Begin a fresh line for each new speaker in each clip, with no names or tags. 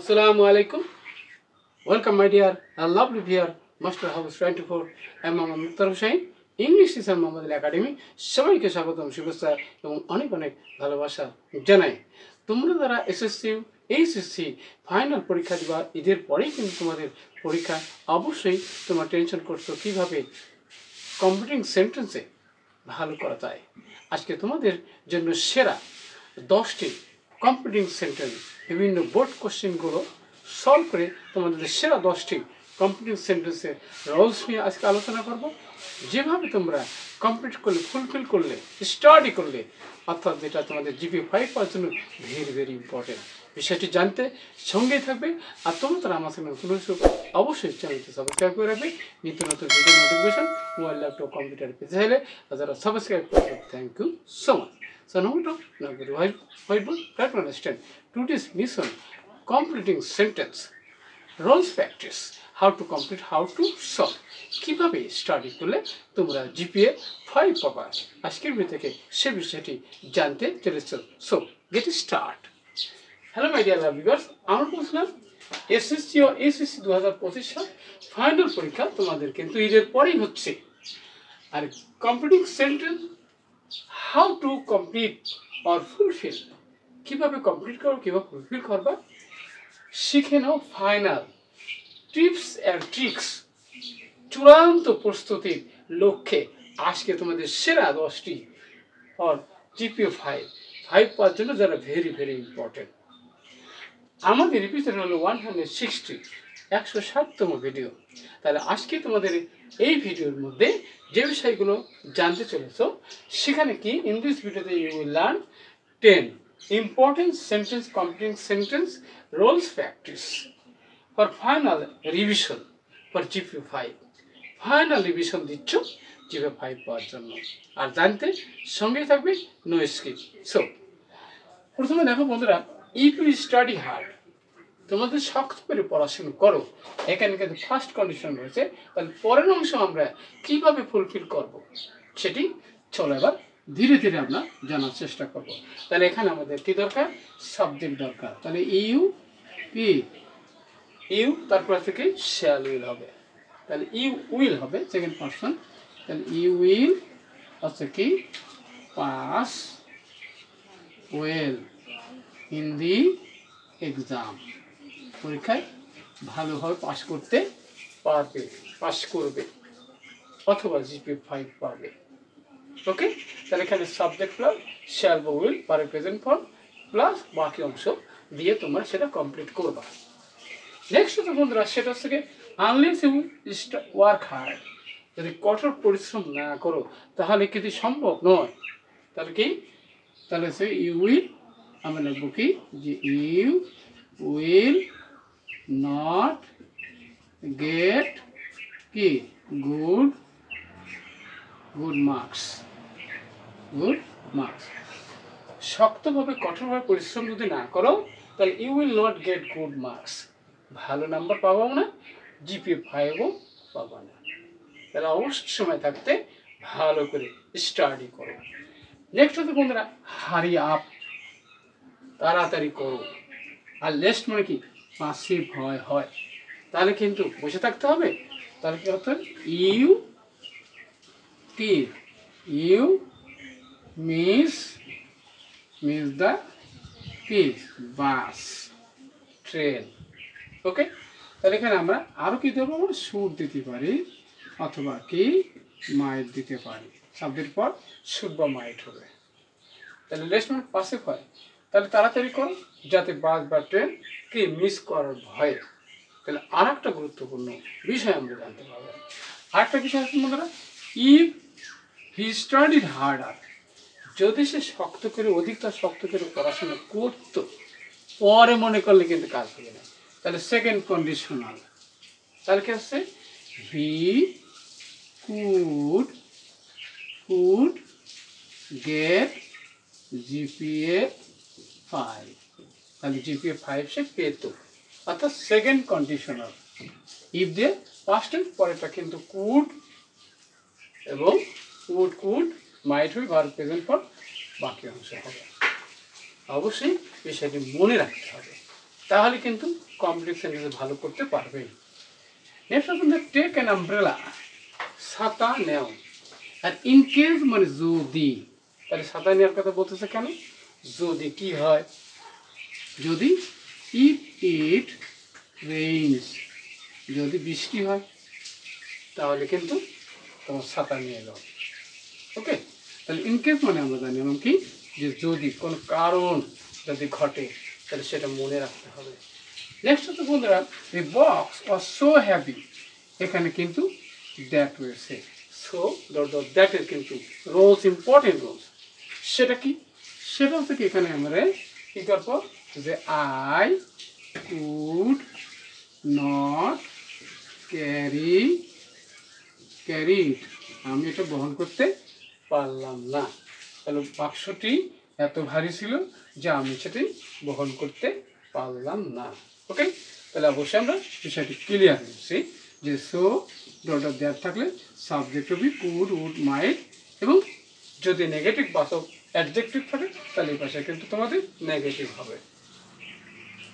Assalamu alaikum. Welcome, my dear, lovely viewer, Master House 24. I am Mohammad Mukhtar Hussain. English Teacher Mohammad Academy. সবাইকে স্বাগতম, শুভেচ্ছা এবং অনেক অনেক ভালোবাসা জানাই। তোমরা যারা এসএসসি এইচএসসি ফাইনাল পরীক্ষা দিবা, ঈদের পরেই কিন্তু তোমাদের পরীক্ষা। অবশ্যই তোমরা টেনশন করছো কিভাবে কম্পিউটিং সেন্টেন্সে ভালো করা যায়। আজকে তোমাদের জন্য সেরা 10টি কম্পিউটিং সেন্টেন্স বিভিন্ন বোর্ড কোশ্চেনগুলো সলভ করে তোমাদের সেরা 10টি কম্পিউটিং সেন্টেন্সের রুলস নিয়ে আজকে আলোচনা করব। যেভাবে তোমরা কমপ্লিট করলে, ফুলফিল করলে, স্টাডি করলে, অর্থাৎ যেটা তোমাদের জিপিএ 5 পাওয়ার জন্য ভেরি ইম্পর্টেন্ট। বিষয়টি জানতে সঙ্গেই থাকবে। আর তোমরা আমার সঙ্গে অবশ্যই চ্যানেলটি সাবস্ক্রাইব করে রাখবে। নিত্য নতুন video notification mobile, laptop, computer পেতে চাইলে যারা সাবস্ক্রাইব করবে, thank you so much. So now we talk whiteboard, try to understand today's mission: completing sentence, rules practice, how to complete, how to solve. কিভাবে study করলে তোমরা GPA 5 পাবা, আজকের video থেকে সে বিষয়টি জানতে চলেছো। So get start. Hello my dear viewers, আমরা বলছিলাম এসএসসি ও এইচএসসি 2025 সাল ফাইনাল পরীক্ষা তোমাদের কিন্তু ঈদের পরেই হচ্ছে। আর completing sentence, how to complete or fulfil, কীভাবে কমপ্লিট করো, কীভাবে ফুলফিল করবা শিখে নাও। ফাইনাল টিপস অ্যান্ড ট্রিক্স, চূড়ান্ত প্রস্তুতির লক্ষ্যে আজকে তোমাদের সেরা 10টি অর জিপিএ 5 পাওয়ার জন্য যারা ভেরি ইম্পর্টেন্ট। আমাদের এপিসোড হলো 160তম ভিডিও। তাহলে আজকে তোমাদের এই ভিডিওর মধ্যে যে বিষয়গুলো জানতে চলেছো, সেখানে কি ইন দিস ভিডিওতে you will learn 10 important sentence completing sentence rules practice for final revision for GPA 5। Final revision দিচ্ছ জিপিএ 5 পাওয়ার জন্য। আর জানতে সঙ্গেই থাকবে, নো স্কিপ। সো প্রথমে দেখো বন্ধুরা, ইফ ইউ স্টাডি হার্ড, তোমাদের শক্ত করে পড়াশোনা করো, এখানে কিন্তু ফার্স্ট কন্ডিশন রয়েছে। তাহলে পরের অংশ আমরা কিভাবে ফুলফিল করব সেটি চলো এবার ধীরে আমরা জানার চেষ্টা করব। তাহলে এখানে আমাদের কি দরকার? সাবজেক্ট দরকার। তাহলে ইউ তারপর থেকে শ্যাল উইল হবে। তাহলে ইউ উইল হবে সেকেন্ড পারসন। তাহলে ইউ উইল হচ্ছে কি pass well in the exam, পরীক্ষায় ভালোভাবে পাস করতে পারবে, পাস করবে, অথবা জিপিএ 5 পাবে। ওকে, তাহলে এখানে সাবজেক্ট প্লাস শ্যাল বা উইল পারে প্রেজেন্ট ফর্ম প্লাস বাকি অংশ দিয়ে তোমরা সেটা কমপ্লিট করবা। নেক্সট হচ্ছে বন্ধুরা, সেটা হচ্ছে কি আনলেস ইউ ওয়ার্ক হার্ড, যদি কঠোর পরিশ্রম না করো তাহলে কিন্তু সম্ভব নয়। তাহলে কি? তাহলে সে ইউ উইল, আমরা লিখবো কি যে ইউ উইল নট গেট কি গুড মার্কস। শক্তভাবে কঠোরভাবে পরিশ্রম যদি না করো তাহলে you will not get good marks, ভালো নাম্বার পাবো না, জিপিএ 5ও পাবো না। তাহলে অবশ্যই সময় থাকতে ভালো করে স্টাডি করো। নেক্সট হচ্ছে বন্ধুরা, হারি আপ, তাড়াতাড়ি করো। আর লেস্ট মানে কি পাসিভ হয়, তাহলে কিন্তু বসে থাকতে হবে। তাহলে কি হতো? You miss the bus, train. Okay, তাহলে এখানে আমরা আরও কি দেবো? শুড দিতে পারি অথবা কি মাইট দিতে পারি। সাবজেক্ট পর শুড বা মাইট হবে। তাহলে লেস্ট মানে পাসিভ হয়। তাহলে তাড়াতাড়ি করো যাতে বাস বা ট্রেন কি মিস করার ভয়ে। তাহলে আর একটা গুরুত্বপূর্ণ বিষয় আমরা জানতে পারবো। আরেকটা বিষয় আছে বন্ধুরা, ইফ হি স্টাডিড হার্ডার, যদি সে অধিকতর শক্ত করে পড়াশোনা করতো, পরে মনে করলে কিন্তু কাজ হবে না। তাহলে সেকেন্ড কন্ডিশনাল। তাহলে কি হচ্ছে? হি কুড গেট জিপিএ 5, তাহলে জিপিএ 5 সে পেত, অর্থাৎ সেকেন্ড কন্ডিশনাল। ইফ দিয়ে পাস্ট টেন্স, পরেরটা কিন্তু কুড এবং কুড মাইট হয়ে ভার্ব প্রেজেন্ট ফর্ম বাকি অংশ হবে। অবশ্যই বিষয়টি মনে রাখতে হবে। তাহলে কিন্তু কমপ্লেক্স সেন্টেন্স ভালো করতে পারবেন। নেক্সট হচ্ছে টেক অ্যান আমব্রেলা, ছাতা নেও। আর ইন কেস মানে যদি, তাহলে ছাতা নেওয়ার কথা বলতেছে কেন? যদি কি হয়, যদি ইফ ইট রেইনস, যদি বৃষ্টি হয় তাহলে কিন্তু তোমার ছাতা নিয়ে এলো। ওকে, তাহলে ইনকেস মানে আমরা জানি এমন কি যে যদি কোনো কারণ যদি ঘটে তাহলে সেটা মনে রাখতে হবে। নেক্সট হচ্ছে বন্ধুরা, দি বক্স ওয়াজ সো হ্যাপি, এখানে কিন্তু দ্যাট রয়েছে। সো দ্যাটের কিন্তু রোলস, ইম্পর্টেন্ট রোলস। সেটা কি? সেটা হচ্ছে কি এখানে আমরা কি করবো যে আই কুড নট ক্যারি ইট, আমি এটা বহন করতে পারলাম না। তাহলে বাক্সটি এত ভারী ছিল যে আমি সেটি বহন করতে পারলাম না। ওকে, তাহলে অবশ্যই আমরা বিষয়টি ক্লিয়ার হয়েছি যে সো ডট দেয়ার থাকলে সাবজেক্ট হবে কুড, উড, মাইট, এবং যদি নেগেটিভ বাচক অ্যাডজেক্টিভ থাকে তাহলে এই পাশে কিন্তু তোমাদের নেগেটিভ হবে।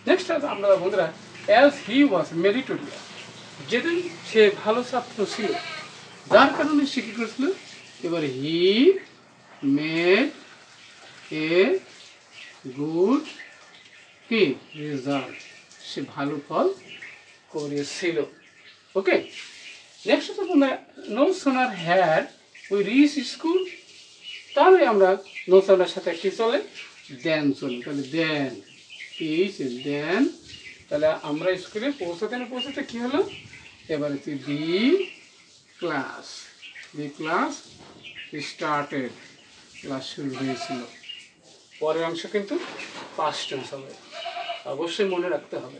নেক্সট আমরা বন্ধুরা, অ্যাজ হি ওয়াজ মেরিটোরিয়াস, যেদিন সে ভালো ছাত্র ছিল যার কারণে সে কী করেছিল, এবার হি মেড এ গুড কি রেজাল্ট, সে ভালো ফল করেছিল। ওকে, নেক্সট হচ্ছে তোমরা no sooner had we reach school, তাহলে আমরা নো সোনার সাথে কি চলে, দেন চলে। তাহলে দেন ইজ দেন, তাহলে আমরা স্কুলে পৌঁছাতে না পৌঁছাতে কী হলো, এবার হচ্ছে দি ক্লাস স্টার্টেড, ক্লাস শুরু হয়েছিল। পরের অংশ কিন্তু পাস্ট টেন্স হবে, অবশ্যই মনে রাখতে হবে।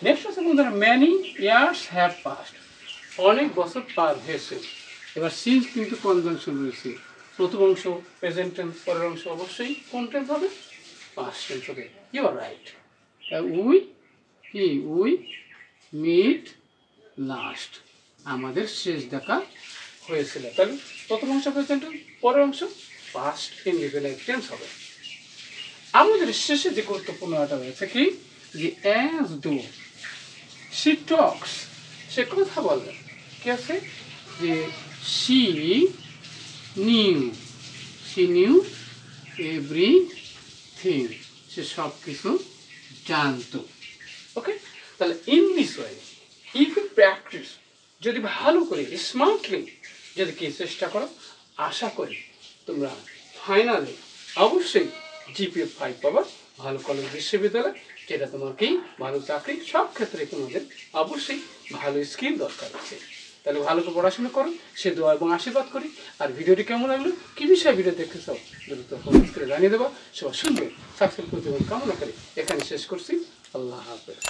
নেক্সট হচ্ছে বন্ধুরা, ম্যানি ইয়ার্স হ্যাভ পাস্ট, অনেক বছর পার হয়েছে। এবার সিন্স কিন্তু কনজাংশন রয়েছে, প্রথম অংশ প্রেজেন্ট টেন্স, পরের অংশ অবশ্যই কোন টেন্স হবে, পাস্ট টেন্স হবে। You are right. We meet last, আমাদের শেষ দেখা হয়েছিল। তাহলে প্রথম অংশ প্রেজেন্ট টেন্স, পরের অংশ পাস্ট ইনডিফিনিট টেন্স হবে। আমাদের শেষে যে গুরুত্বপূর্ণ একটা রয়েছে কি, যে অ্যাজ ডু শি টক্স, সে কথা বলে, কি আছে যে শি নিউ এভরিথিং, সে সব কিছু জানতো। ওকে, তাহলে in this way if you practice, যদি ভালো করে স্মার্টলি যদি কি চেষ্টা করো, আশা করি তোমরা ফাইনালে অবশ্যই জিপিএ 5 পাবা, ভালো কলেজ বিশ্ববিদ্যালয়, যেটা তোমার কি ভালো চাকরি, সব ক্ষেত্রে তোমাদের অবশ্যই ভালো স্কিল দরকার আছে। তাহলে ভালো করে পড়াশোনা করো, সে দোয়া এবং আশীর্বাদ করি। আর ভিডিওটি কেমন লাগলো, কী বিষয়ে ভিডিও দেখতেছ, দ্রুত কমেন্ট করে জানিয়ে দেবো। সবাই সুন্দর সাকসেসফুল জীবন কামনা করি এখানে শেষ করছি। আল্লাহ হাফেজ।